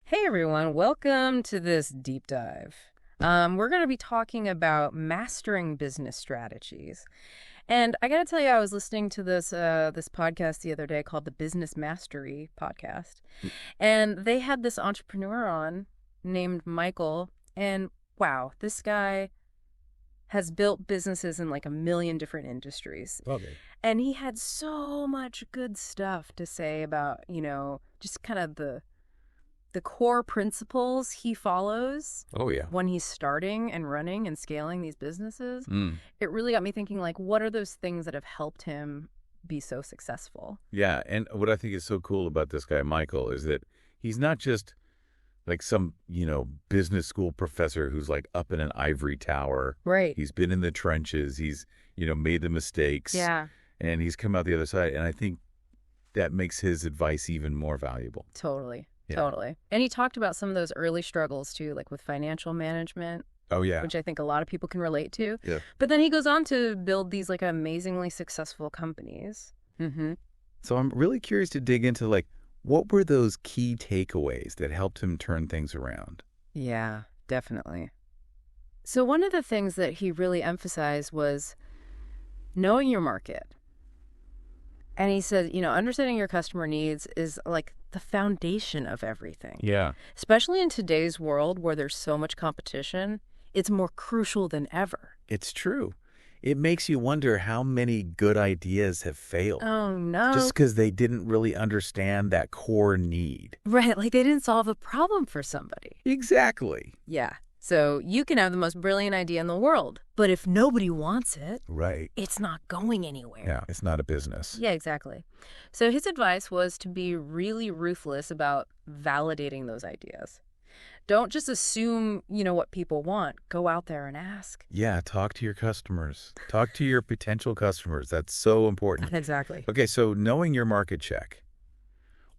Hey everyone, welcome to this deep dive. We're going to be talking about mastering business strategies. And I got to tell you, I was listening to this podcast the other day called the Business Mastery Podcast. And they had this entrepreneur on named Michael. And wow, this guy has built businesses in like a million different industries. Okay. And he had so much good stuff to say about, just kind of the core principles he follows Oh, yeah. when he's starting and running and scaling these businesses. Mm. It really got me thinking, like, what are those things that have helped him be so successful? Yeah. And what I think is so cool about this guy, Michael, is that he's not just like some, business school professor who's like up in an ivory tower. Right. He's been in the trenches. He's, made the mistakes. Yeah. And he's come out the other side. And I think that makes his advice even more valuable. Totally. Yeah. Totally. And he talked about some of those early struggles, too, like with financial management. Oh, yeah. Which I think a lot of people can relate to. Yeah. But then he goes on to build these like amazingly successful companies. Mm-hmm. So I'm really curious to dig into like, what were those key takeaways that helped him turn things around? Yeah, definitely. So one of the things that he really emphasized was knowing your market. And he said, understanding your customer needs is like the foundation of everything. Yeah. Especially in today's world where there's so much competition, it's more crucial than ever. It's true. It makes you wonder how many good ideas have failed. Oh, no. Just because they didn't really understand that core need. Right, like they didn't solve a problem for somebody. Exactly. Yeah. So you can have the most brilliant idea in the world, but if nobody wants it, Right. it's not going anywhere. Yeah, it's not a business. Yeah, exactly. So his advice was to be really ruthless about validating those ideas. Don't just assume, what people want. Go out there and ask. Yeah, talk to your customers. Talk to your potential customers. That's so important. Exactly. Okay, so knowing your market check.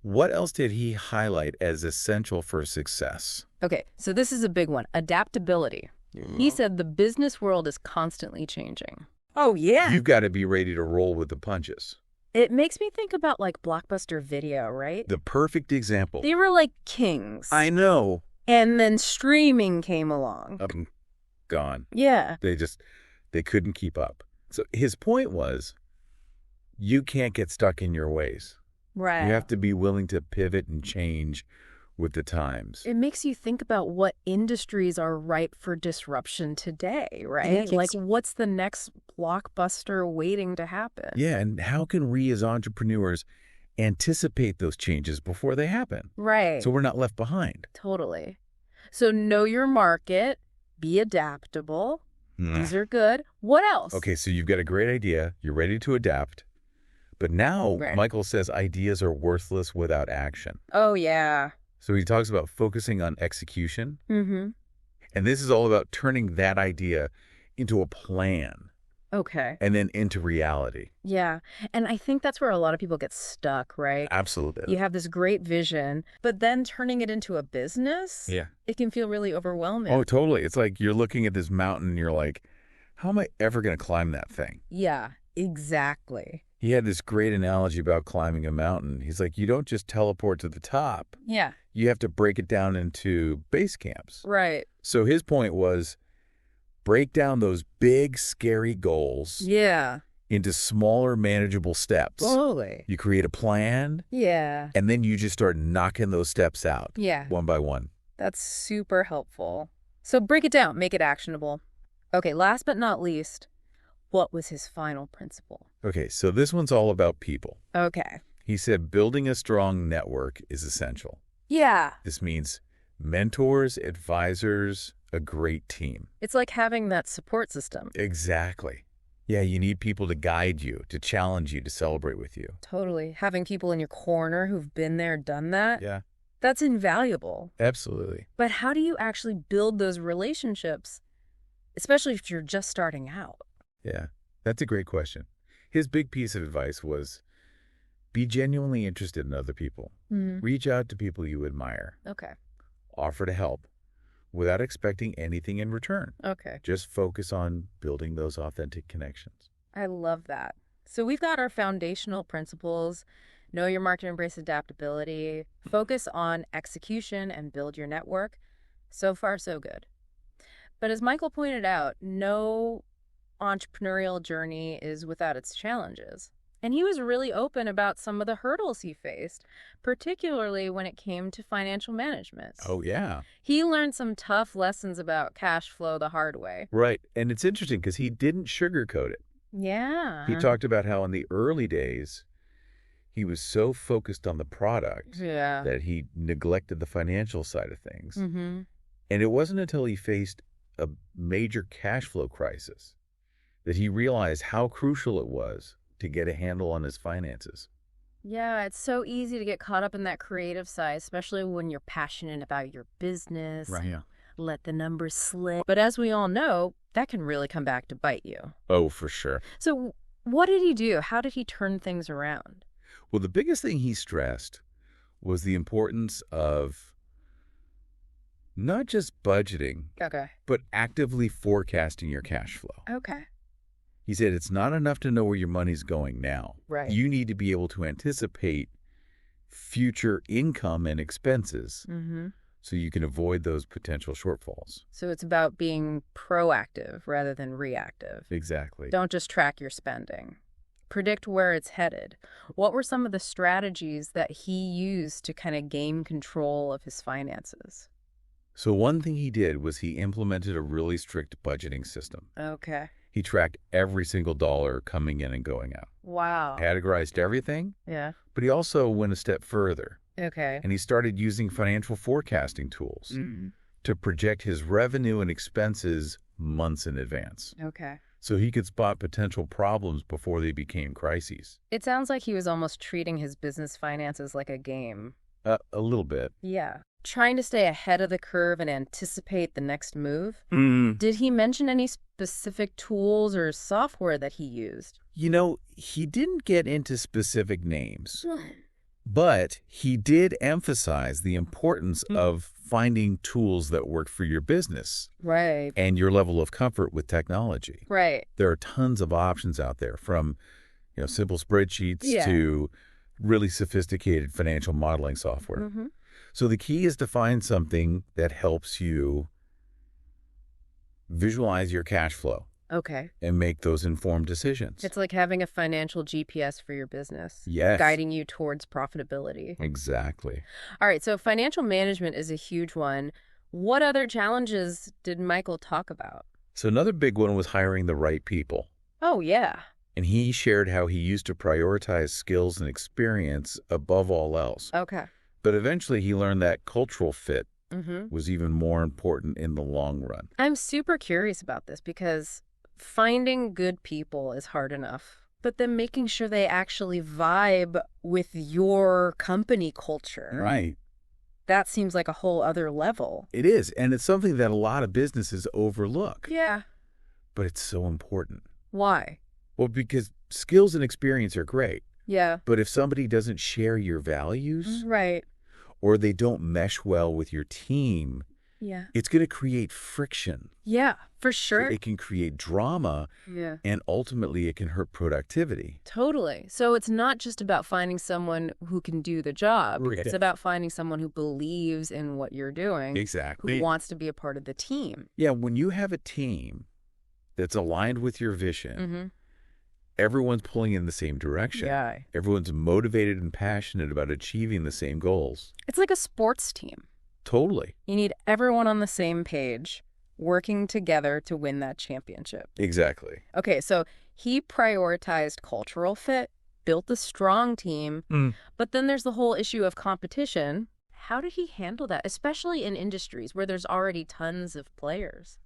What else did he highlight as essential for success? Okay, so this is a big one. Adaptability. He said the business world is constantly changing. Oh, yeah. You've got to be ready to roll with the punches. It makes me think about like Blockbuster Video, right? The perfect example. They were like kings. I know. And then streaming came along. Gone. Yeah. They couldn't keep up. So his point was, you can't get stuck in your ways. Right. You have to be willing to pivot and change with the times. It makes you think about what industries are ripe for disruption today, right? Yes. Like, what's the next blockbuster waiting to happen? Yeah, and how can we as entrepreneurs anticipate those changes before they happen? Right. So we're not left behind. Totally. So know your market, be adaptable. These are good. What else? Okay, so you've got a great idea. You're ready to adapt. But now Right. Michael says ideas are worthless without action. Oh, yeah. So he talks about focusing on execution. Mm-hmm. And this is all about turning that idea into a plan Okay. and then into reality. Yeah. And I think that's where a lot of people get stuck, right? Absolutely. You have this great vision, but then turning it into a business, Yeah. it can feel really overwhelming. Oh, totally. It's like you're looking at this mountain and you're like, how am I ever going to climb that thing? Yeah, exactly. He had this great analogy about climbing a mountain. He's like, you don't just teleport to the top. Yeah. You have to break it down into base camps. Right. So his point was break down those big, scary goals Yeah. into smaller, manageable steps. Totally. You create a plan, Yeah. and then you just start knocking those steps out Yeah. one by one. That's super helpful. So break it down, make it actionable. Okay, last but not least, what was his final principle? Okay, so this one's all about people. Okay. He said building a strong network is essential. Yeah. This means mentors, advisors, a great team. It's like having that support system. Exactly. Yeah, you need people to guide you, to challenge you, to celebrate with you. Totally. Having people in your corner who've been there, done that, Yeah, that's invaluable. absolutely. But how do you actually build those relationships, especially if you're just starting out? Yeah, that's a great question. His big piece of advice was be genuinely interested in other people. Mm-hmm. Reach out to people you admire. Okay. Offer to help without expecting anything in return. Okay. Just focus on building those authentic connections. I love that. So we've got our foundational principles. Know your market, embrace adaptability, focus on execution, and build your network. So far, so good. But as Michael pointed out, no entrepreneurial journey is without its challenges. And he was really open about some of the hurdles he faced, particularly when it came to financial management. Oh, yeah. He learned some tough lessons about cash flow the hard way. Right. And it's interesting because he didn't sugarcoat it. Yeah. He talked about how in the early days, he was so focused on the product that he neglected the financial side of things. Mm-hmm. And it wasn't until he faced a major cash flow crisis that he realized how crucial it was to get a handle on his finances. Yeah, it's so easy to get caught up in that creative side, especially when you're passionate about your business. Right. Yeah. Let the numbers slip. But as we all know, that can really come back to bite you. Oh, for sure. So what did he do? How did he turn things around? Well, the biggest thing he stressed was the importance of not just budgeting, but actively forecasting your cash flow. Okay. He said it's not enough to know where your money's going now. Right. You need to be able to anticipate future income and expenses so you can avoid those potential shortfalls. So it's about being proactive rather than reactive. Exactly. Don't just track your spending. Predict where it's headed. What were some of the strategies that he used to kind of gain control of his finances? So one thing he did was he implemented a really strict budgeting system. Okay. He tracked every single dollar coming in and going out. Wow. Categorized everything. Yeah. But he also went a step further. Okay. And he started using financial forecasting tools to project his revenue and expenses months in advance. Okay. So he could spot potential problems before they became crises. It sounds like he was almost treating his business finances like a game. A little bit. Yeah. Trying to stay ahead of the curve and anticipate the next move. Did he mention any specific tools or software that he used? You know, he didn't get into specific names, but he did emphasize the importance of finding tools that work for your business. Right. And your level of comfort with technology. Right. There are tons of options out there, from simple spreadsheets to really sophisticated financial modeling software. So the key is to find something that helps you visualize your cash flow. Okay. And make those informed decisions. It's like having a financial GPS for your business. Yes. Guiding you towards profitability. Exactly. All right, so financial management is a huge one. What other challenges did Michael talk about? So another big one was hiring the right people. Oh, yeah. And he shared how he used to prioritize skills and experience above all else. Okay. But eventually he learned that cultural fit was even more important in the long run. I'm super curious about this because finding good people is hard enough, but then making sure they actually vibe with your company culture. Right. That seems like a whole other level. It is, and it's something that a lot of businesses overlook. Yeah. But it's so important. Why? Well, because skills and experience are great. Yeah. But if somebody doesn't share your values, right, or they don't mesh well with your team, it's going to create friction. Yeah, for sure. It can create drama, and ultimately it can hurt productivity. Totally. So it's not just about finding someone who can do the job. Right. It's about finding someone who believes in what you're doing. Exactly. Who wants to be a part of the team. Yeah, when you have a team that's aligned with your vision, everyone's pulling in the same direction. Yeah. Everyone's motivated and passionate about achieving the same goals. It's like a sports team. Totally. You need everyone on the same page, working together to win that championship. Exactly. Okay, so he prioritized cultural fit, built a strong team, but then there's the whole issue of competition. How did he handle that, especially in industries where there's already tons of players?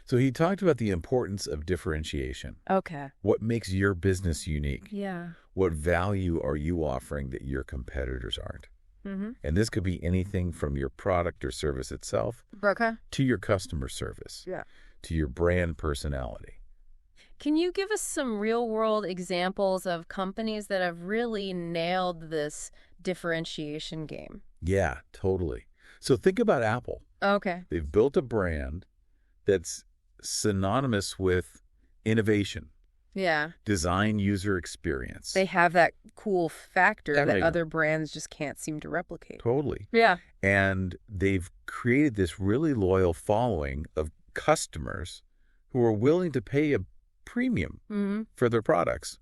So he talked about the importance of differentiation. Okay. What makes your business unique? Yeah. What value are you offering that your competitors aren't? And this could be anything from your product or service itself to your customer service, to your brand personality. Can you give us some real-world examples of companies that have really nailed this differentiation game? Yeah, totally. So think about Apple. Okay. They've built a brand that's synonymous with innovation, Yeah. Design user experience. They have that cool factor that other brands just can't seem to replicate. Totally. Yeah. And they've created this really loyal following of customers who are willing to pay a premium for their products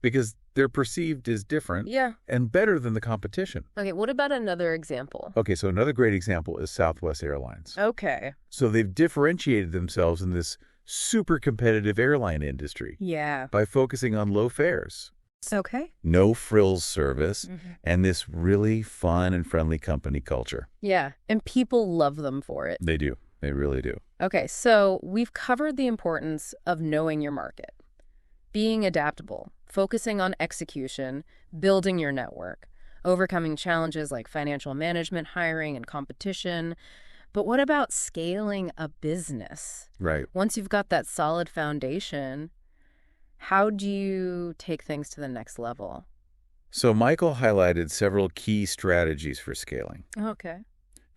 because they're perceived as different and better than the competition. Okay, what about another example? Okay, so another great example is Southwest Airlines. Okay. So they've differentiated themselves in this super competitive airline industry by focusing on low fares. Okay. No frills service and this really fun and friendly company culture. Yeah, and people love them for it. They do. They really do. Okay, so we've covered the importance of knowing your market, being adaptable, focusing on execution, building your network, overcoming challenges like financial management, hiring, and competition. But what about scaling a business? Right. Once you've got that solid foundation, how do you take things to the next level? So Michael highlighted several key strategies for scaling. Okay.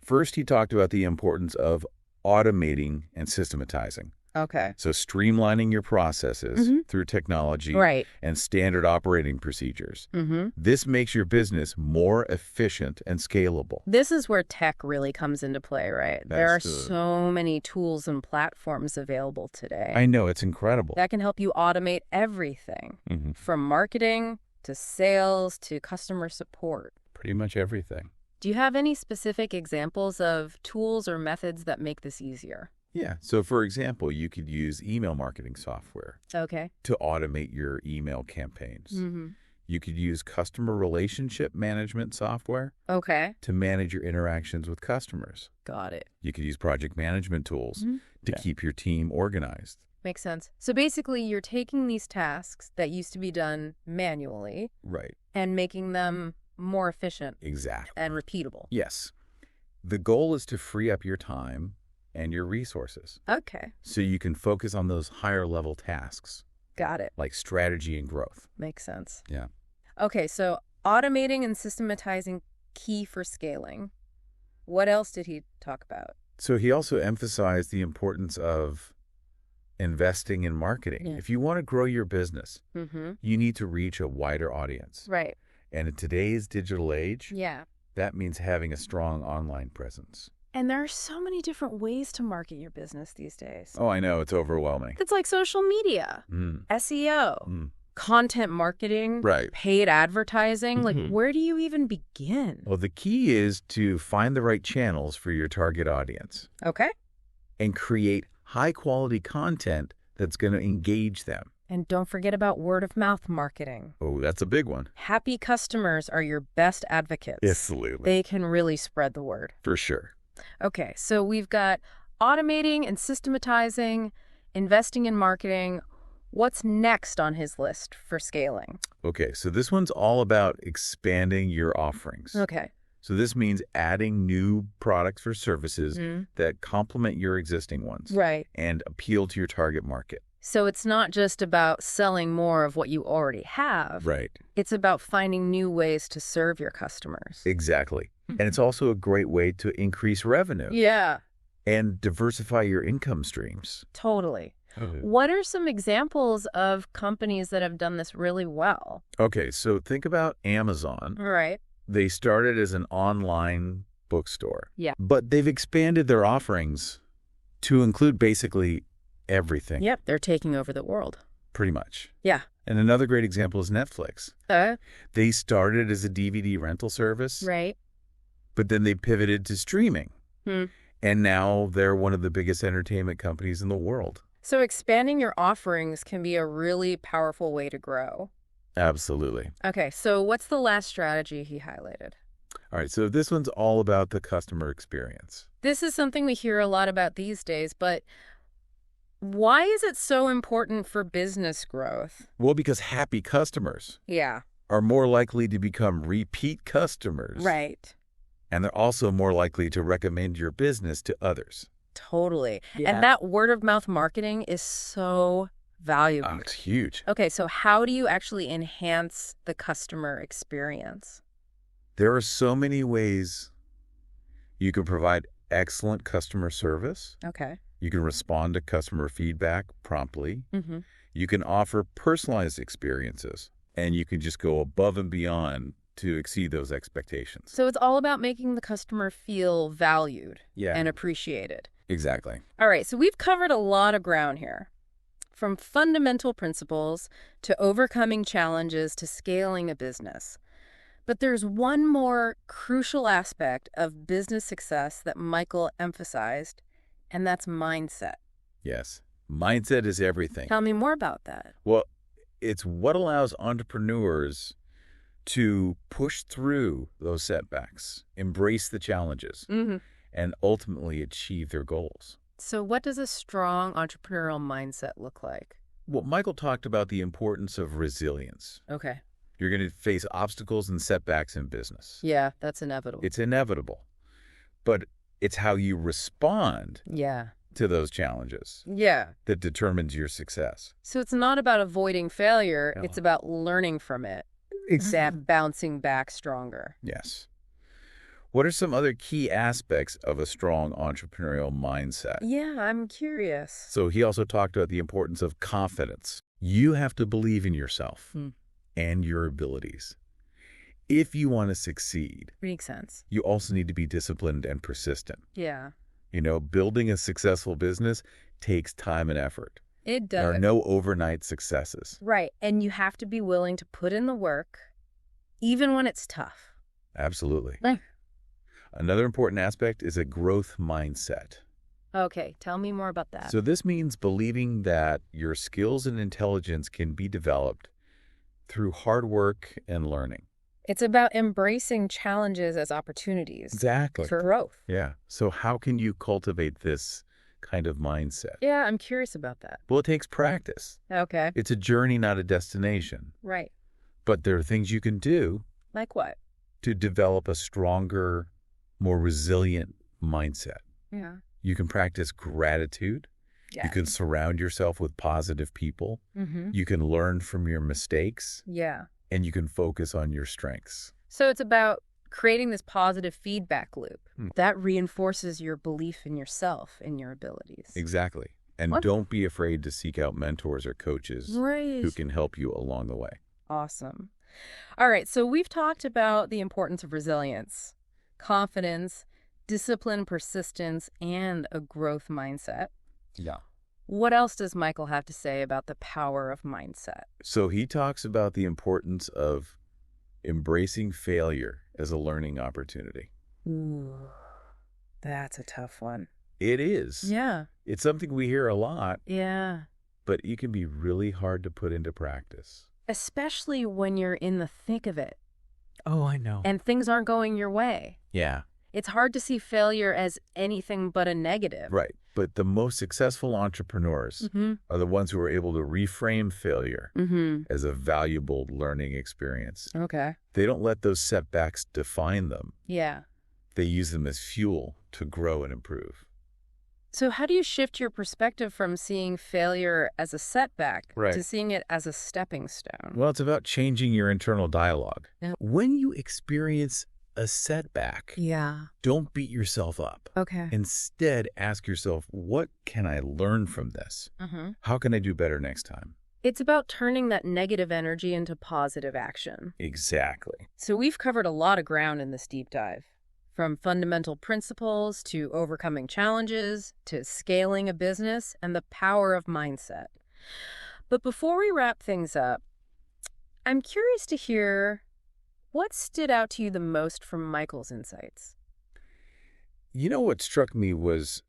First, he talked about the importance of automating and systematizing. Okay. So streamlining your processes through technology and standard operating procedures. This makes your business more efficient and scalable. This is where tech really comes into play, right? There are so many tools and platforms available today. I know, it's incredible. That can help you automate everything from marketing to sales to customer support. Pretty much everything. Do you have any specific examples of tools or methods that make this easier? Yeah. So, for example, you could use email marketing software to automate your email campaigns. You could use customer relationship management software to manage your interactions with customers. Got it. You could use project management tools to keep your team organized. Makes sense. So basically, you're taking these tasks that used to be done manually and making them more efficient and repeatable. Yes. The goal is to free up your time and your resources. Okay. So you can focus on those higher level tasks. Got it. Like strategy and growth. Makes sense. Yeah. Okay, so automating and systematizing key for scaling. What else did he talk about? So he also emphasized the importance of investing in marketing. If you want to grow your business, you need to reach a wider audience. Right. And in today's digital age, that means having a strong online presence. And there are so many different ways to market your business these days. Oh, I know. It's overwhelming. It's like social media, SEO, content marketing, paid advertising. Like, where do you even begin? Well, the key is to find the right channels for your target audience. Okay. And create high-quality content that's going to engage them. And don't forget about word-of-mouth marketing. Oh, that's a big one. Happy customers are your best advocates. Absolutely. They can really spread the word. For sure. Okay, so we've got automating and systematizing, investing in marketing. What's next on his list for scaling? Okay, so this one's all about expanding your offerings. Okay. So this means adding new products or services that complement your existing ones. Right. And appeal to your target market. So it's not just about selling more of what you already have. Right. It's about finding new ways to serve your customers. Exactly. And it's also a great way to increase revenue. Yeah. And diversify your income streams. Totally. What are some examples of companies that have done this really well? Okay, so think about Amazon. Right. They started as an online bookstore. Yeah. But they've expanded their offerings to include basically everything. Yep, they're taking over the world. Pretty much. Yeah. And another great example is Netflix. They started as a DVD rental service. Right. But then they pivoted to streaming. And now they're one of the biggest entertainment companies in the world. So expanding your offerings can be a really powerful way to grow. Absolutely. Okay, so what's the last strategy he highlighted? All right, so this one's all about the customer experience. This is something we hear a lot about these days, but why is it so important for business growth? Well, because happy customers are more likely to become repeat customers. Right. And they're also more likely to recommend your business to others. Totally. Yeah. And that word-of-mouth marketing is so valuable. Oh, it's huge. Okay, so how do you actually enhance the customer experience? There are so many ways you can provide excellent customer service. Okay. You can respond to customer feedback promptly. You can offer personalized experiences, and you can just go above and beyond to exceed those expectations. So it's all about making the customer feel valued and appreciated. Exactly. All right, so we've covered a lot of ground here. From fundamental principles to overcoming challenges to scaling a business. But there's one more crucial aspect of business success that Michael emphasized, and that's mindset. Yes. Mindset is everything. Tell me more about that. Well, it's what allows entrepreneurs to push through those setbacks, embrace the challenges, and ultimately achieve their goals. So what does a strong entrepreneurial mindset look like? Well, Michael talked about the importance of resilience. Okay. You're going to face obstacles and setbacks in business. Yeah, that's inevitable. It's inevitable. But it's how you respond to those challenges that determines your success. So it's not about avoiding failure. No. It's about learning from it. Exactly. Bouncing back stronger. Yes. What are some other key aspects of a strong entrepreneurial mindset? Yeah, I'm curious. So he also talked about the importance of confidence. You have to believe in yourself and your abilities. If you want to succeed, makes sense. You also need to be disciplined and persistent. Yeah. You know, building a successful business takes time and effort. It does. There are no overnight successes. Right. And you have to be willing to put in the work, even when it's tough. Absolutely. Another important aspect is a growth mindset. Okay, tell me more about that. So this means believing that your skills and intelligence can be developed through hard work and learning. It's about embracing challenges as opportunities. Exactly. For growth. Yeah. So how can you cultivate this kind of mindset? Yeah, I'm curious about that. Well, it takes practice. Okay. It's a journey, not a destination. Right. But there are things you can do. Like what? To develop a stronger, more resilient mindset. Yeah. You can practice gratitude. Yeah. You can surround yourself with positive people. You can learn from your mistakes. Yeah. And you can focus on your strengths. So it's about creating this positive feedback loop that reinforces your belief in yourself and your abilities. Exactly. And don't be afraid to seek out mentors or coaches who can help you along the way. Awesome. All right. So we've talked about the importance of resilience, confidence, discipline, persistence, and a growth mindset. Yeah. What else does Michael have to say about the power of mindset? So he talks about the importance of embracing failure as a learning opportunity. Ooh, that's a tough one. It is. Yeah. It's something we hear a lot. Yeah. But it can be really hard to put into practice. Especially when you're in the thick of it. Oh, I know. And things aren't going your way. Yeah. It's hard to see failure as anything but a negative. Right. But the most successful entrepreneurs are the ones who are able to reframe failure as a valuable learning experience. Okay. They don't let those setbacks define them. Yeah. They use them as fuel to grow and improve. So how do you shift your perspective from seeing failure as a setback to seeing it as a stepping stone? Well, it's about changing your internal dialogue. Yeah. When you experience a setback, don't beat yourself up. Okay. Instead, ask yourself, what can I learn from this? How can I do better next time? It's about turning that negative energy into positive action. Exactly. So we've covered a lot of ground in this deep dive. From fundamental principles to overcoming challenges to scaling a business and the power of mindset. But before we wrap things up, I'm curious to hear what stood out to you the most from Michael's insights. You know, what struck me was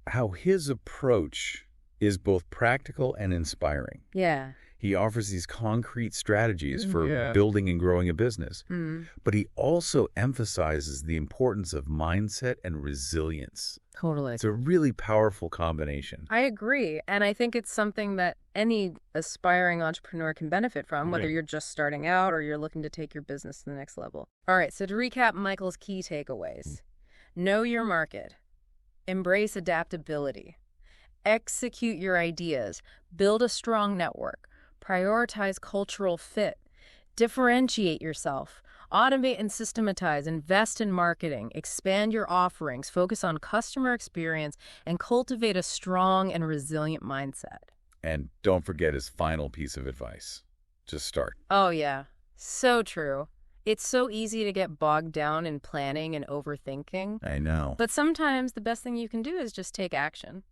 how his approach is both practical and inspiring. Yeah. He offers these concrete strategies for building and growing a business. But he also emphasizes the importance of mindset and resilience. Totally. It's a really powerful combination. I agree. And I think it's something that any aspiring entrepreneur can benefit from, whether you're just starting out or you're looking to take your business to the next level. All right. So to recap Michael's key takeaways, know your market, embrace adaptability, execute your ideas, build a strong network, prioritize cultural fit, differentiate yourself, automate and systematize, invest in marketing, expand your offerings, focus on customer experience, and cultivate a strong and resilient mindset. And don't forget his final piece of advice. Just start. Oh, yeah. So true. It's so easy to get bogged down in planning and overthinking. I know. But sometimes the best thing you can do is just take action.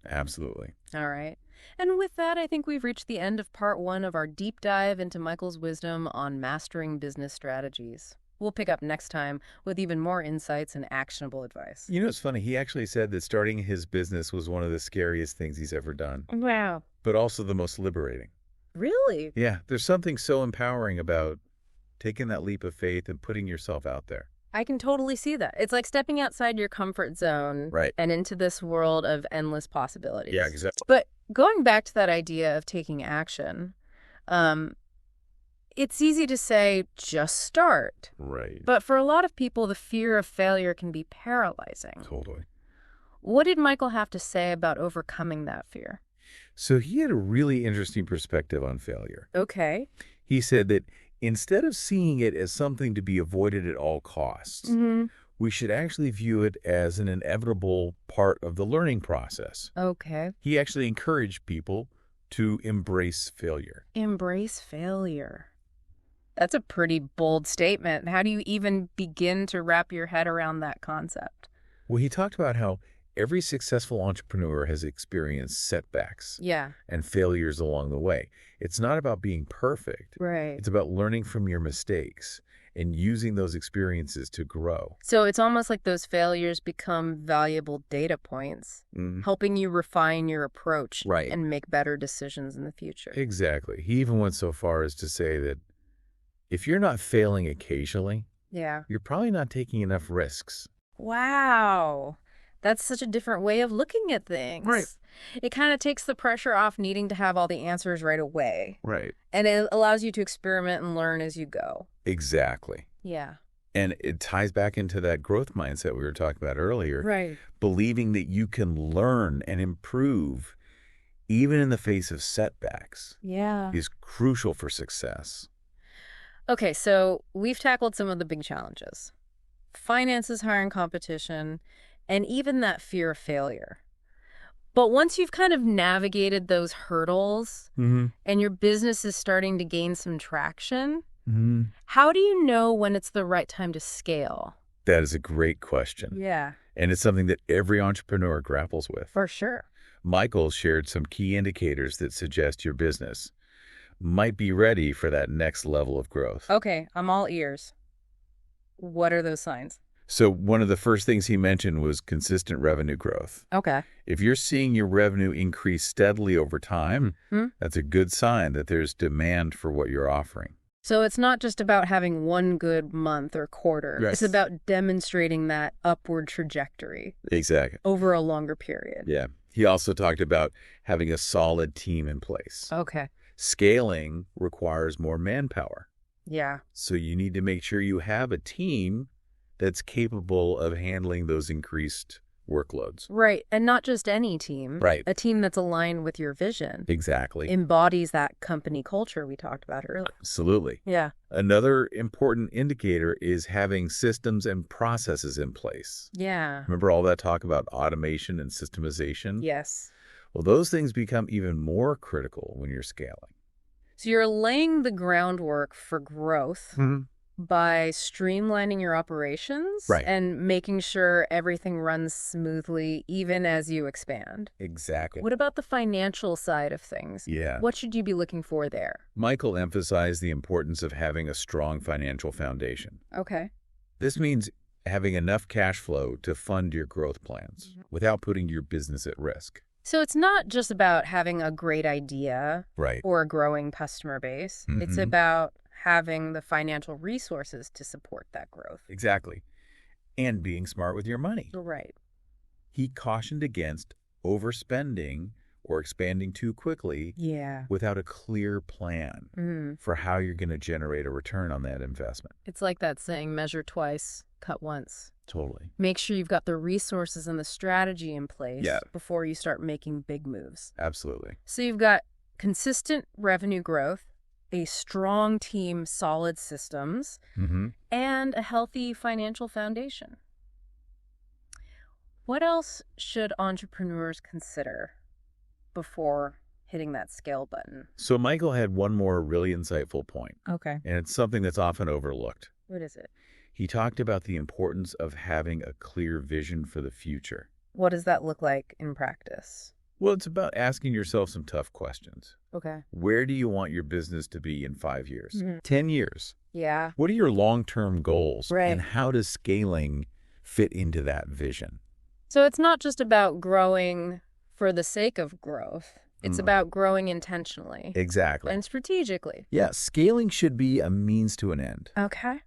Absolutely. All right. And with that, I think we've reached the end of part 1 of our deep dive into Michael's wisdom on mastering business strategies. We'll pick up next time with even more insights and actionable advice. You know, it's funny. He actually said that starting his business was one of the scariest things he's ever done. Wow. But also the most liberating. Really? Yeah. There's something so empowering about taking that leap of faith and putting yourself out there. I can totally see that. It's like stepping outside your comfort zone and into this world of endless possibilities. Yeah, exactly. But going back to that idea of taking action, it's easy to say, just start. Right. But for a lot of people, the fear of failure can be paralyzing. Totally. What did Michael have to say about overcoming that fear? So he had a really interesting perspective on failure. Okay. He said that instead of seeing it as something to be avoided at all costs, we should actually view it as an inevitable part of the learning process. Okay. He actually encouraged people to embrace failure. Embrace failure. That's a pretty bold statement. How do you even begin to wrap your head around that concept? Well, he talked about how every successful entrepreneur has experienced setbacks and failures along the way. It's not about being perfect. Right. It's about learning from your mistakes and using those experiences to grow. So it's almost like those failures become valuable data points, helping you refine your approach and make better decisions in the future. Exactly. He even went so far as to say that if you're not failing occasionally, you're probably not taking enough risks. Wow. That's such a different way of looking at things. Right. It kind of takes the pressure off needing to have all the answers right away. Right. And it allows you to experiment and learn as you go. Exactly. Yeah. And it ties back into that growth mindset we were talking about earlier. Right. Believing that you can learn and improve even in the face of setbacks is crucial for success. Okay, so we've tackled some of the big challenges. Finances, hiring competition, and even that fear of failure. But once you've kind of navigated those hurdles and your business is starting to gain some traction, how do you know when it's the right time to scale? That is a great question. Yeah. And it's something that every entrepreneur grapples with. For sure. Michael shared some key indicators that suggest your business might be ready for that next level of growth. Okay, I'm all ears. What are those signs? So one of the first things he mentioned was consistent revenue growth. Okay. If you're seeing your revenue increase steadily over time, that's a good sign that there's demand for what you're offering. So it's not just about having one good month or quarter. Yes. It's about demonstrating that upward trajectory. Exactly. Over a longer period. Yeah. He also talked about having a solid team in place. Okay. Scaling requires more manpower. Yeah. So you need to make sure you have a team that's capable of handling those increased workloads. Right. And not just any team. Right. A team that's aligned with your vision. Exactly. Embodies that company culture we talked about earlier. Absolutely. Yeah. Another important indicator is having systems and processes in place. Yeah. Remember all that talk about automation and systemization? Yes. Well, those things become even more critical when you're scaling. So you're laying the groundwork for growth by streamlining your operations and making sure everything runs smoothly even as you expand. Exactly. What about the financial side of things? Yeah. What should you be looking for there? Michael emphasized the importance of having a strong financial foundation. Okay. This means having enough cash flow to fund your growth plans without putting your business at risk. So it's not just about having a great idea or a growing customer base. It's about having the financial resources to support that growth. Exactly. And being smart with your money. Right. He cautioned against overspending or expanding too quickly without a clear plan for how you're going to generate a return on that investment. It's like that saying, measure twice, cut once. Totally. Make sure you've got the resources and the strategy in place before you start making big moves. Absolutely. So you've got consistent revenue growth, a strong team, solid systems, and a healthy financial foundation. What else should entrepreneurs consider before hitting that scale button. So Michael had one more really insightful point. Okay. And it's something that's often overlooked. What is it? He talked about the importance of having a clear vision for the future. What does that look like in practice? Well, it's about asking yourself some tough questions. Okay. Where do you want your business to be in 5 years? 10 years? Yeah. What are your long-term goals? Right. And how does scaling fit into that vision? So it's not just about growing for the sake of growth. It's about growing intentionally. Exactly. And strategically. Yeah, scaling should be a means to an end. Okay.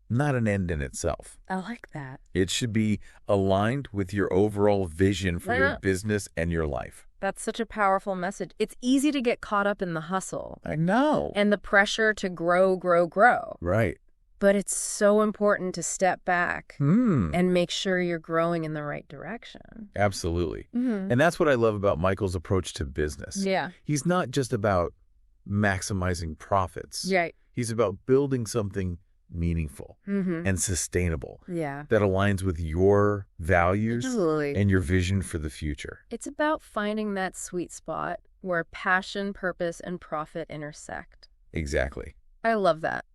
Not an end in itself. I like that. It should be aligned with your overall vision for your business and your life. That's such a powerful message. It's easy to get caught up in the hustle. I know. And the pressure to grow, grow, grow. Right. But it's so important to step back and make sure you're growing in the right direction. Absolutely. And that's what I love about Michael's approach to business. Yeah. He's not just about maximizing profits. Right. He's about building something meaningful and sustainable that aligns with your values and your vision for the future. It's about finding that sweet spot where passion, purpose, and profit intersect. Exactly. I love that.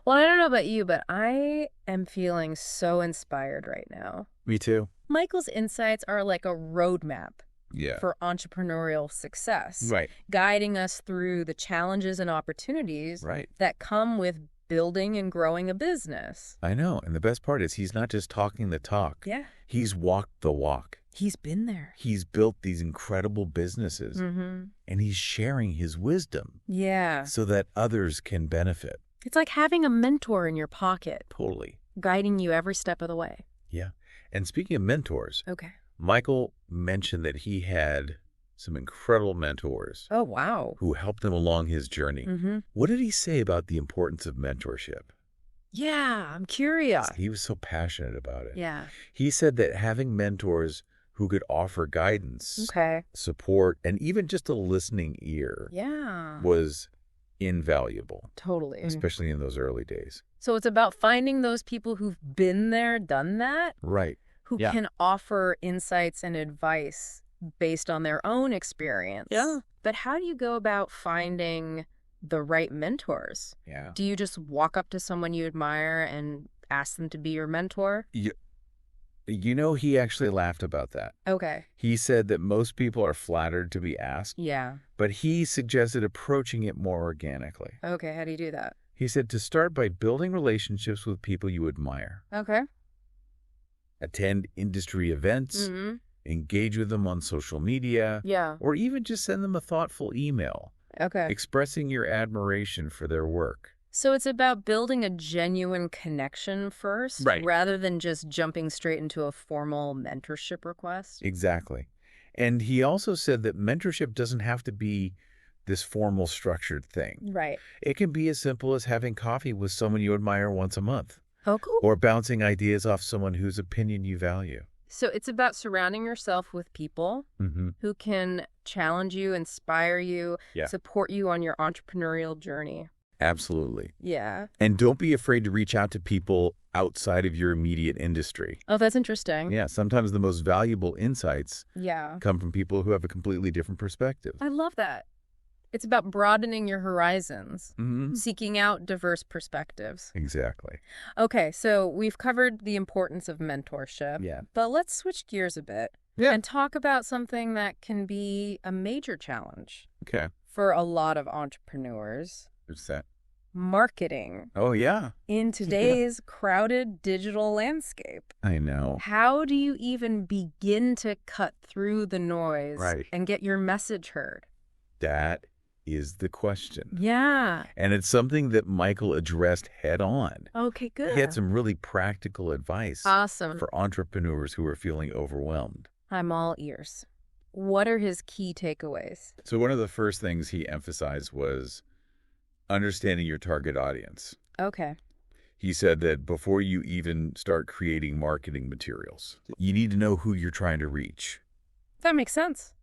Well, I don't know about you, but I am feeling so inspired right now. Me too. Michael's insights are like a roadmap Yeah. for entrepreneurial success, Right. guiding us through the challenges and opportunities that come with building and growing a business. I know. And the best part is he's not just talking the talk. Yeah. He's walked the walk. He's been there. He's built these incredible businesses and he's sharing his wisdom so that others can benefit. It's like having a mentor in your pocket. Totally. Guiding you every step of the way. Yeah. And speaking of mentors, Michael mentioned that he had some incredible mentors. Oh, wow. Who helped him along his journey. What did he say about the importance of mentorship? Yeah, I'm curious. He was so passionate about it. Yeah. He said that having mentors who could offer guidance, support, and even just a listening ear was invaluable. Totally. Especially in those early days. So it's about finding those people who've been there, done that. Right. Who can offer insights and advice based on their own experience. Yeah. But how do you go about finding the right mentors? Yeah. Do you just walk up to someone you admire and ask them to be your mentor? You know, he actually laughed about that. Okay. He said that most people are flattered to be asked. Yeah. But he suggested approaching it more organically. Okay, how do you do that? He said to start by building relationships with people you admire. Okay. Attend industry events. Engage with them on social media. Yeah. Or even just send them a thoughtful email. Okay. Expressing your admiration for their work. So it's about building a genuine connection first, rather than just jumping straight into a formal mentorship request? Exactly. And he also said that mentorship doesn't have to be this formal structured thing. Right. It can be as simple as having coffee with someone you admire once a month. Oh, cool. Or bouncing ideas off someone whose opinion you value. So it's about surrounding yourself with people who can challenge you, inspire you, support you on your entrepreneurial journey. Absolutely. Yeah. And don't be afraid to reach out to people outside of your immediate industry. Oh, that's interesting. Yeah, sometimes the most valuable insights come from people who have a completely different perspective. I love that. It's about broadening your horizons, seeking out diverse perspectives. Exactly. Okay, so we've covered the importance of mentorship. Yeah. But let's switch gears a bit and talk about something that can be a major challenge for a lot of entrepreneurs. What's that? Marketing. Oh, yeah. In today's crowded digital landscape. I know. How do you even begin to cut through the noise and get your message heard? That is the question. Yeah. And it's something that Michael addressed head on. Okay, good. He had some really practical advice for entrepreneurs who are feeling overwhelmed. I'm all ears. What are his key takeaways? So one of the first things he emphasized was understanding your target audience. Okay. He said that before you even start creating marketing materials, you need to know who you're trying to reach. That makes sense.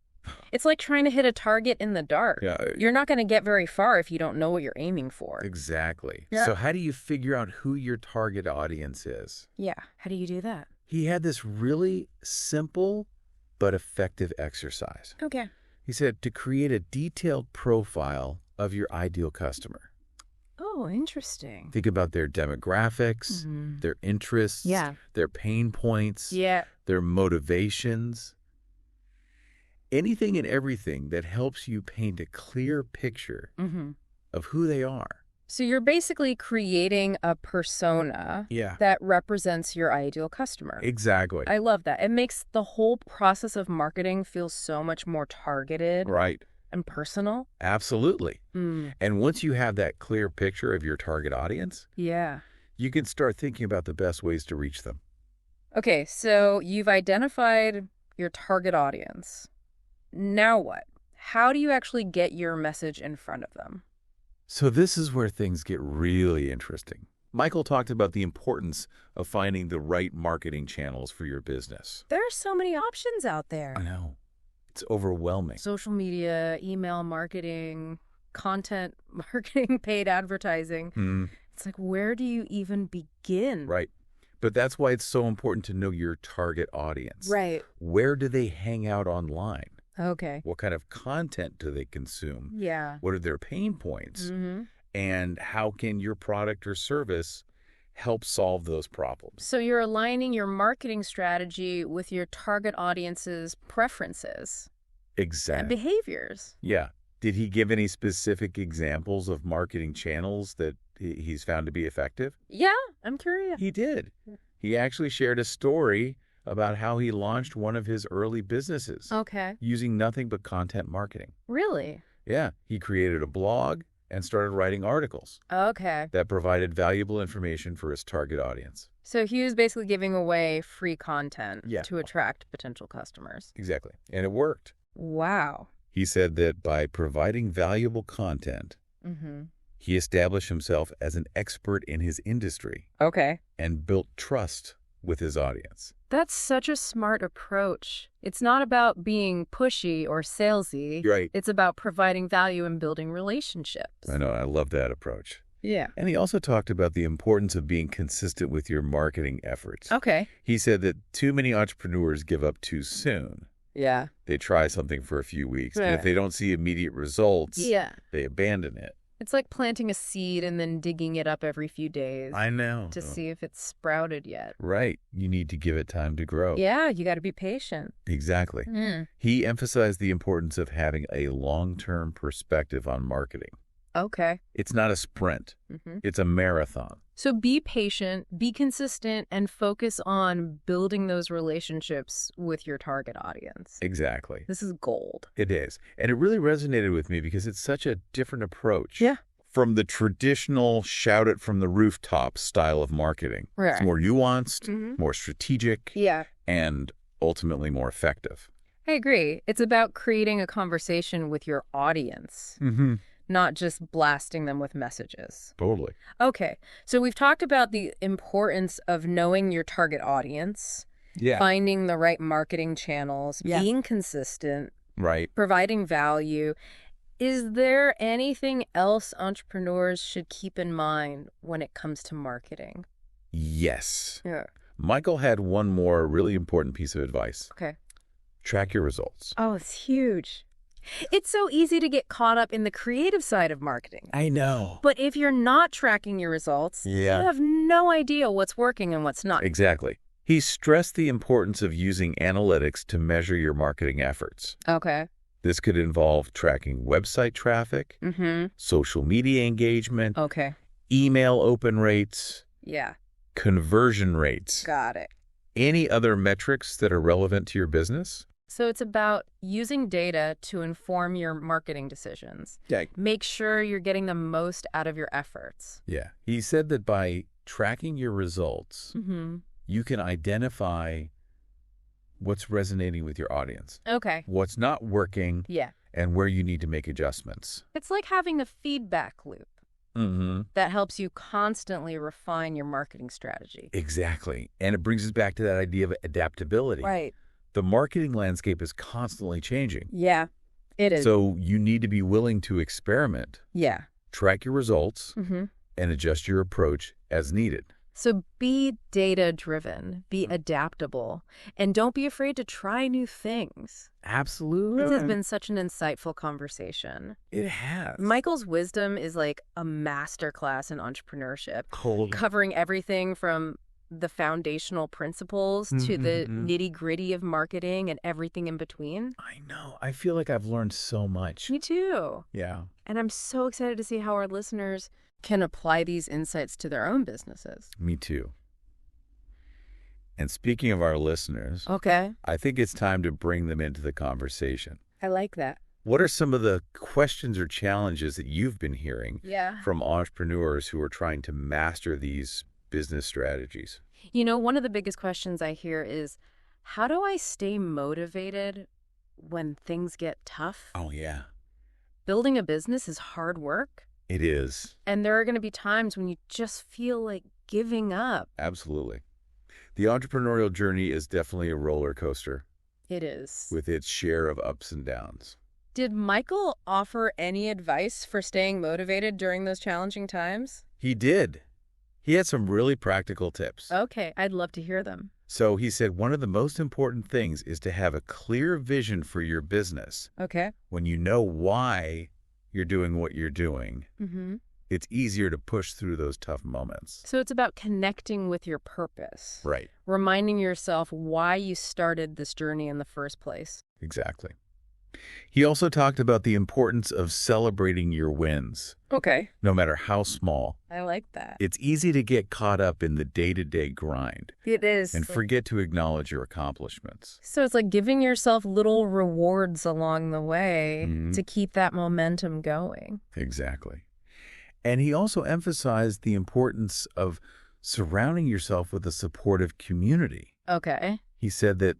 It's like trying to hit a target in the dark. Yeah. You're not going to get very far if you don't know what you're aiming for. Exactly. Yeah. So how do you figure out who your target audience is? Yeah. How do you do that? He had this really simple but effective exercise. Okay. He said to create a detailed profile of your ideal customer. Oh, interesting. Think about their demographics, their interests, their pain points, their motivations. Anything and everything that helps you paint a clear picture of who they are. So you're basically creating a persona that represents your ideal customer. Exactly. I love that. It makes the whole process of marketing feel so much more targeted. Right. And personal. Absolutely. And once you have that clear picture of your target audience, you can start thinking about the best ways to reach them. Okay, so you've identified your target audience. Now what? How do you actually get your message in front of them? So this is where things get really interesting. Michael talked about the importance of finding the right marketing channels for your business. There are so many options out there. I know. It's overwhelming. Social media, email marketing, content marketing, paid advertising. It's like, where do you even begin? Right. But that's why it's so important to know your target audience. Right. Where do they hang out online? Okay. What kind of content do they consume? Yeah. What are their pain points? And how can your product or service help solve those problems? So you're aligning your marketing strategy with your target audience's preferences. Exactly. And behaviors. Yeah. Did he give any specific examples of marketing channels that he's found to be effective? Yeah, I'm curious. He did. He actually shared a story about how he launched one of his early businesses. Okay. Using nothing but content marketing. Really? Yeah. He created a blog and started writing articles. Okay. That provided valuable information for his target audience. So he was basically giving away free content to attract potential customers. Exactly. And it worked. Wow. He said that by providing valuable content, he established himself as an expert in his industry. Okay. And built trust with his audience. That's such a smart approach. It's not about being pushy or salesy. Right. It's about providing value and building relationships. I know. I love that approach. Yeah. And he also talked about the importance of being consistent with your marketing efforts. Okay. He said that too many entrepreneurs give up too soon. Yeah. They try something for a few weeks, and if they don't see immediate results, they abandon it. It's like planting a seed and then digging it up every few days. I know. To see if it's sprouted yet. Right. You need to give it time to grow. Yeah, you got to be patient. Exactly. He emphasized the importance of having a long-term perspective on marketing. Okay. It's not a sprint. It's a marathon. So be patient, be consistent, and focus on building those relationships with your target audience. Exactly. This is gold. It is. And it really resonated with me because it's such a different approach. Yeah. From the traditional shout it from the rooftop style of marketing. Right. It's more nuanced, more strategic, and ultimately more effective. I agree. It's about creating a conversation with your audience. Not just blasting them with messages. Totally. Okay, so we've talked about the importance of knowing your target audience, finding the right marketing channels, being consistent, providing value. Is there anything else entrepreneurs should keep in mind when it comes to marketing? Yes. Yeah. Michael had one more really important piece of advice. Okay. Track your results. Oh, it's huge. It's so easy to get caught up in the creative side of marketing. I know. But if you're not tracking your results, you have no idea what's working and what's not. Exactly. He stressed the importance of using analytics to measure your marketing efforts. Okay. This could involve tracking website traffic, social media engagement, email open rates, conversion rates. Got it. Any other metrics that are relevant to your business? So it's about using data to inform your marketing decisions. Yeah. Make sure you're getting the most out of your efforts. Yeah. He said that by tracking your results, you can identify what's resonating with your audience. Okay. What's not working. And where you need to make adjustments. It's like having a feedback loop that helps you constantly refine your marketing strategy. Exactly. And it brings us back to that idea of adaptability. Right. The marketing landscape is constantly changing. Yeah, it is. So you need to be willing to experiment. Yeah. Track your results and adjust your approach as needed. So be data-driven, be adaptable, and don't be afraid to try new things. Absolutely. This has been such an insightful conversation. It has. Michael's wisdom is like a masterclass in entrepreneurship, covering everything from the foundational principles to the nitty-gritty of marketing and everything in between. I know. I feel like I've learned so much. Me too. Yeah. And I'm so excited to see how our listeners can apply these insights to their own businesses. Me too. And speaking of our listeners, okay, I think it's time to bring them into the conversation. I like that. What are some of the questions or challenges that you've been hearing from entrepreneurs who are trying to master these business strategies? You know, one of the biggest questions I hear is, how do I stay motivated when things get tough? Oh, yeah. Building a business is hard work. It is. And there are going to be times when you just feel like giving up. Absolutely. The entrepreneurial journey is definitely a roller coaster. It is. With its share of ups and downs. Did Michael offer any advice for staying motivated during those challenging times? He did. He had some really practical tips. Okay, I'd love to hear them. So he said one of the most important things is to have a clear vision for your business. Okay. When you know why you're doing what you're doing, it's easier to push through those tough moments. So it's about connecting with your purpose. Right. Reminding yourself why you started this journey in the first place. Exactly. He also talked about the importance of celebrating your wins. Okay. No matter how small. I like that. It's easy to get caught up in the day-to-day grind. It is. And forget to acknowledge your accomplishments. So it's like giving yourself little rewards along the way to keep that momentum going. Exactly. And he also emphasized the importance of surrounding yourself with a supportive community. Okay. He said that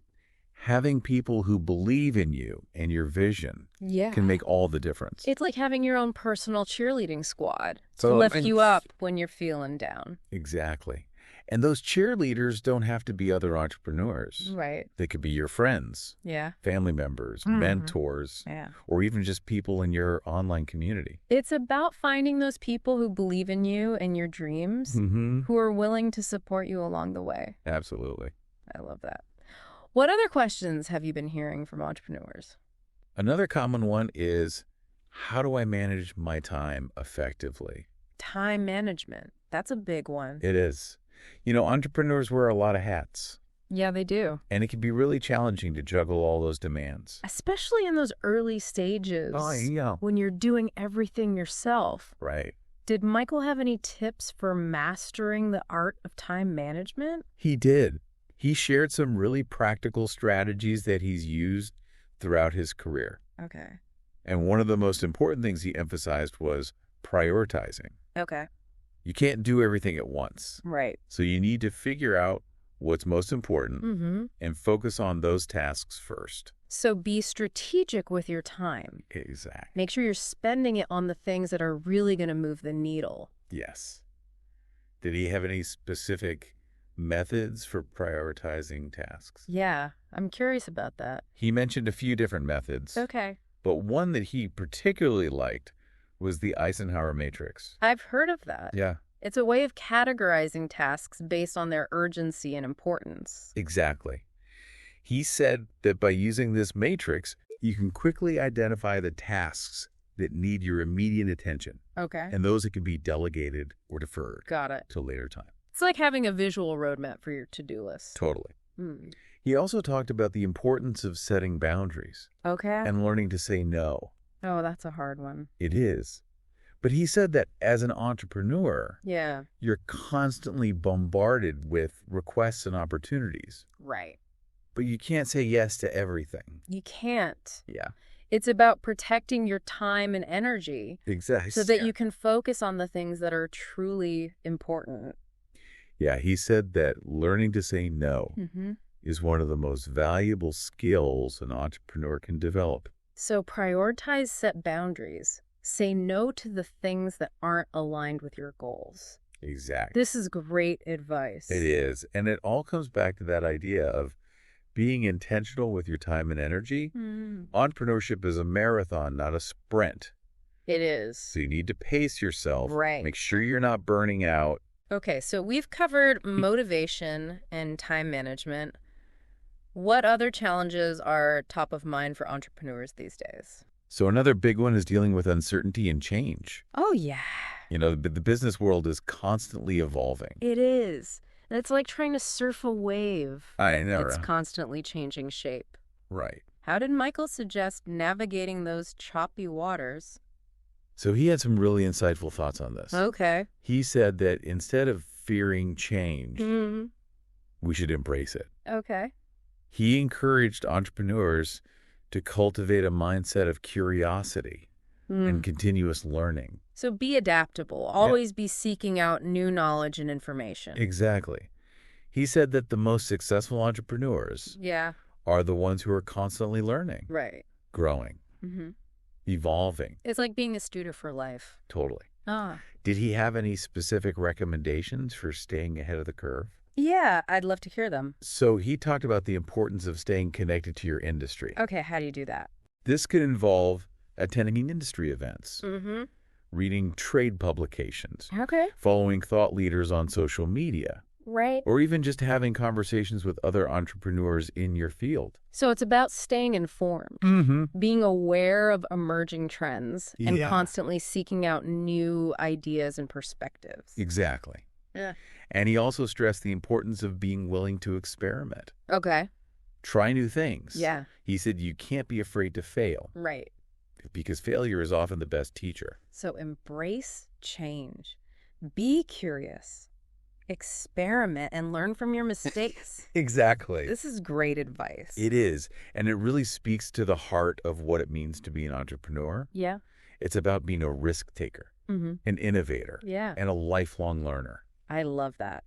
having people who believe in you and your vision can make all the difference. It's like having your own personal cheerleading squad to lift you up when you're feeling down. Exactly. And those cheerleaders don't have to be other entrepreneurs. Right. They could be your friends, family members, mentors, or even just people in your online community. It's about finding those people who believe in you and your dreams, who are willing to support you along the way. Absolutely. I love that. What other questions have you been hearing from entrepreneurs? Another common one is, how do I manage my time effectively? Time management. That's a big one. It is. You know, entrepreneurs wear a lot of hats. Yeah, they do. And it can be really challenging to juggle all those demands. Especially in those early stages. Oh, yeah. When you're doing everything yourself. Right. Did Michael have any tips for mastering the art of time management? He did. He shared some really practical strategies that he's used throughout his career. Okay. And one of the most important things he emphasized was prioritizing. Okay. You can't do everything at once. Right. So you need to figure out what's most important and focus on those tasks first. So be strategic with your time. Exactly. Make sure you're spending it on the things that are really going to move the needle. Yes. Did he have any specific methods for prioritizing tasks? Yeah, I'm curious about that. He mentioned a few different methods. Okay. But one that he particularly liked was the Eisenhower matrix. I've heard of that. Yeah. It's a way of categorizing tasks based on their urgency and importance. Exactly. He said that by using this matrix, you can quickly identify the tasks that need your immediate attention. Okay. And those that can be delegated or deferred. Got it. Till later time. It's like having a visual roadmap for your to-do list. Totally. He also talked about the importance of setting boundaries. Okay. And learning to say no. Oh, that's a hard one. It is. But he said that as an entrepreneur, you're constantly bombarded with requests and opportunities. Right. But you can't say yes to everything. You can't. Yeah. It's about protecting your time and energy. Exactly. So that you can focus on the things that are truly important. Yeah, he said that learning to say no is one of the most valuable skills an entrepreneur can develop. So prioritize, set boundaries. Say no to the things that aren't aligned with your goals. Exactly. This is great advice. It is. And it all comes back to that idea of being intentional with your time and energy. Entrepreneurship is a marathon, not a sprint. It is. So you need to pace yourself. Right. Make sure you're not burning out. Okay, so we've covered motivation and time management. What other challenges are top of mind for entrepreneurs these days? So another big one is dealing with uncertainty and change. Oh, yeah. The business world is constantly evolving. It is. It's like trying to surf a wave. I know. It's constantly changing shape. Right. How did Michael suggest navigating those choppy waters? So he had some really insightful thoughts on this. Okay. He said that instead of fearing change, we should embrace it. Okay. He encouraged entrepreneurs to cultivate a mindset of curiosity and continuous learning. So be adaptable. Always be seeking out new knowledge and information. Exactly. He said that the most successful entrepreneurs are the ones who are constantly learning, growing, evolving. It's like being a student for life. Totally. Did he have any specific recommendations for staying ahead of the curve? Yeah, I'd love to hear them. So he talked about the importance of staying connected to your industry. Okay, how do you do that? This could involve attending industry events, reading trade publications, following thought leaders on social media, or even just having conversations with other entrepreneurs in your field. So it's about staying informed, being aware of emerging trends, and constantly seeking out new ideas and perspectives. Exactly. Yeah. And he also stressed the importance of being willing to experiment. Okay. Try new things. Yeah. He said you can't be afraid to fail. Right. Because failure is often the best teacher. So embrace change. Be curious. Experiment and learn from your mistakes. Exactly. This is great advice. It is. And it really speaks to the heart of what it means to be an entrepreneur. Yeah. It's about being a risk taker, an innovator, and a lifelong learner. I love that.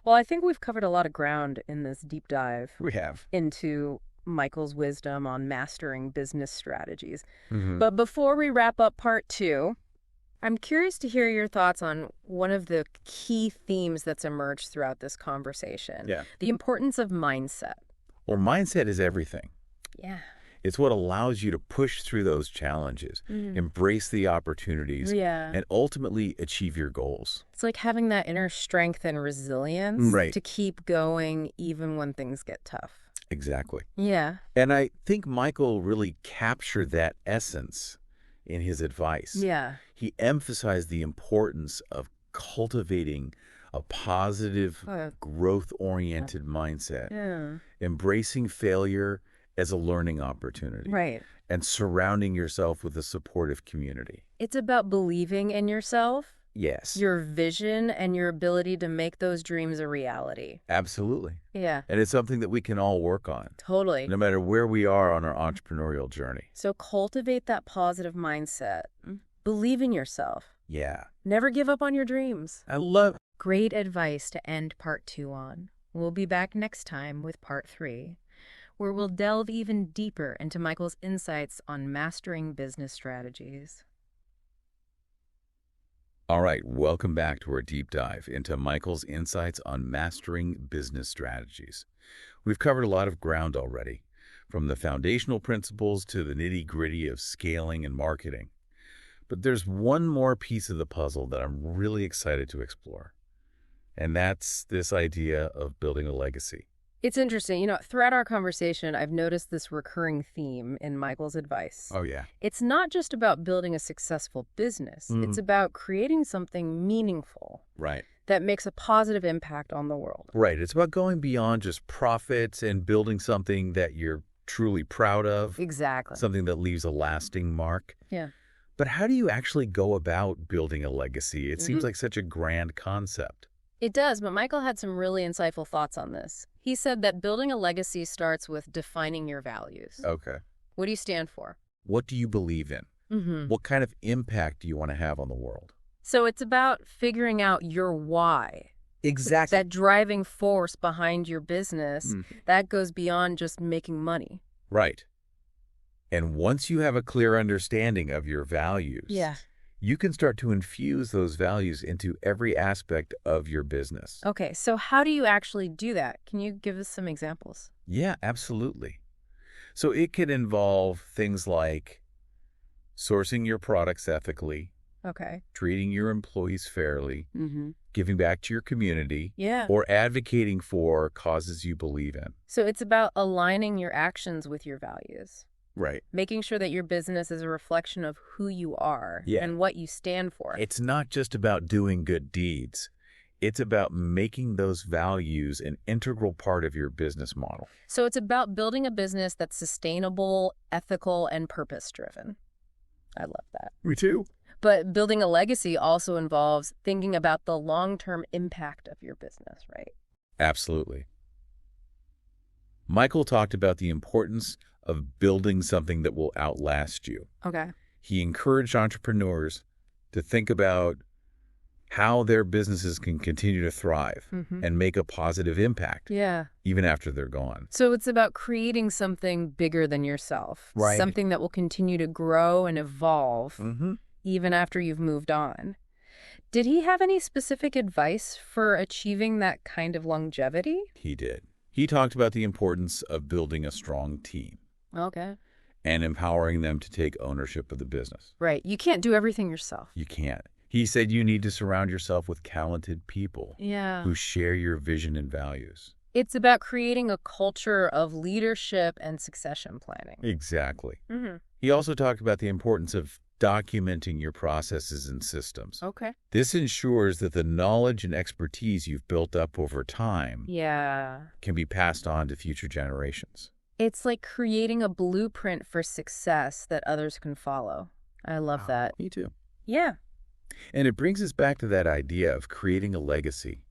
Well, I think we've covered a lot of ground in this deep dive. We have. Into Michael's wisdom on mastering business strategies. But before we wrap up part 2, I'm curious to hear your thoughts on one of the key themes that's emerged throughout this conversation. Yeah. The importance of mindset. Well, mindset is everything. Yeah. It's what allows you to push through those challenges, embrace the opportunities, and ultimately achieve your goals. It's like having that inner strength and resilience to keep going even when things get tough. Exactly. Yeah. And I think Michael really captured that essence in his advice. Yeah. He emphasized the importance of cultivating a positive, growth-oriented mindset, embracing failure as a learning opportunity, and surrounding yourself with a supportive community. It's about believing in yourself, Yes. your vision, and your ability to make those dreams a reality. Absolutely. Yeah. And it's something that we can all work on. Totally. No matter where we are on our entrepreneurial journey. So cultivate that positive mindset. Believe in yourself. Yeah. Never give up on your dreams. I love. Great advice to end part 2 on. We'll be back next time with part 3, where we'll delve even deeper into Michael's insights on mastering business strategies. All right, welcome back to our deep dive into Michael's insights on mastering business strategies. We've covered a lot of ground already, from the foundational principles to the nitty-gritty of scaling and marketing. But there's one more piece of the puzzle that I'm really excited to explore, and that's this idea of building a legacy. It's interesting. Throughout our conversation, I've noticed this recurring theme in Michael's advice. Oh, yeah. It's not just about building a successful business. It's about creating something meaningful. Right. That makes a positive impact on the world. Right. It's about going beyond just profits and building something that you're truly proud of. Exactly. Something that leaves a lasting mark. Yeah. But how do you actually go about building a legacy? It seems like such a grand concept. It does, but Michael had some really insightful thoughts on this. He said that building a legacy starts with defining your values. Okay. What do you stand for? What do you believe in? What kind of impact do you want to have on the world? So it's about figuring out your why. Exactly. That driving force behind your business, that goes beyond just making money. Right. And once you have a clear understanding of your values, you can start to infuse those values into every aspect of your business. Okay, so how do you actually do that? Can you give us some examples? Yeah, absolutely. So it could involve things like sourcing your products ethically, okay, treating your employees fairly, giving back to your community, or advocating for causes you believe in. So it's about aligning your actions with your values. Right. Making sure that your business is a reflection of who you are and what you stand for. It's not just about doing good deeds. It's about making those values an integral part of your business model. So it's about building a business that's sustainable, ethical, and purpose-driven. I love that. Me too. But building a legacy also involves thinking about the long-term impact of your business, right? Absolutely. Michael talked about the importance of building something that will outlast you. Okay. He encouraged entrepreneurs to think about how their businesses can continue to thrive and make a positive impact even after they're gone. So it's about creating something bigger than yourself, something that will continue to grow and evolve even after you've moved on. Did he have any specific advice for achieving that kind of longevity? He did. He talked about the importance of building a strong team. Okay. And empowering them to take ownership of the business. Right. You can't do everything yourself. You can't. He said you need to surround yourself with talented people who share your vision and values. It's about creating a culture of leadership and succession planning. Exactly. He also talked about the importance of documenting your processes and systems. Okay. This ensures that the knowledge and expertise you've built up over time can be passed on to future generations. It's like creating a blueprint for success that others can follow. I love that. Me too. Yeah. And it brings us back to that idea of creating a legacy.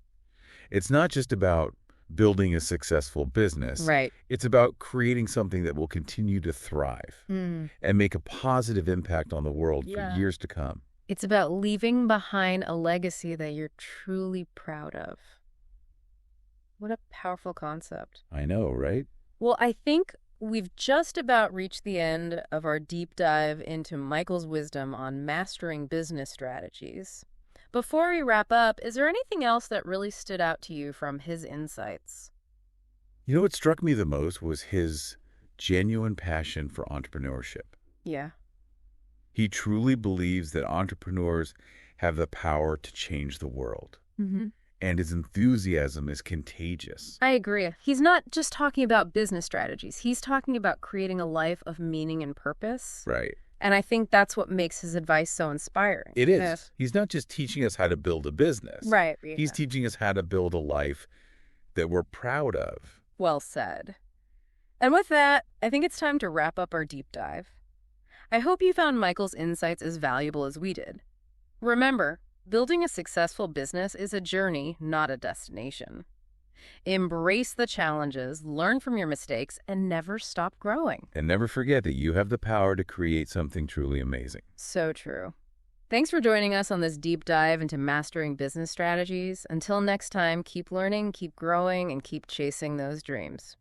It's not just about building a successful business. Right. It's about creating something that will continue to thrive and make a positive impact on the world for years to come. It's about leaving behind a legacy that you're truly proud of. What a powerful concept. I know, right? Well, I think we've just about reached the end of our deep dive into Michael's wisdom on mastering business strategies. Before we wrap up, is there anything else that really stood out to you from his insights? You know, what struck me the most was his genuine passion for entrepreneurship. Yeah. He truly believes that entrepreneurs have the power to change the world. And his enthusiasm is contagious. I agree. He's not just talking about business strategies. He's talking about creating a life of meaning and purpose. Right. And I think that's what makes his advice so inspiring. It is. Yes. He's not just teaching us how to build a business. Right. He's teaching us how to build a life that we're proud of. Well said. And with that, I think it's time to wrap up our deep dive. I hope you found Michael's insights as valuable as we did. Remember, building a successful business is a journey, not a destination. Embrace the challenges, learn from your mistakes, and never stop growing. And never forget that you have the power to create something truly amazing. So true. Thanks for joining us on this deep dive into mastering business strategies. Until next time, keep learning, keep growing, and keep chasing those dreams.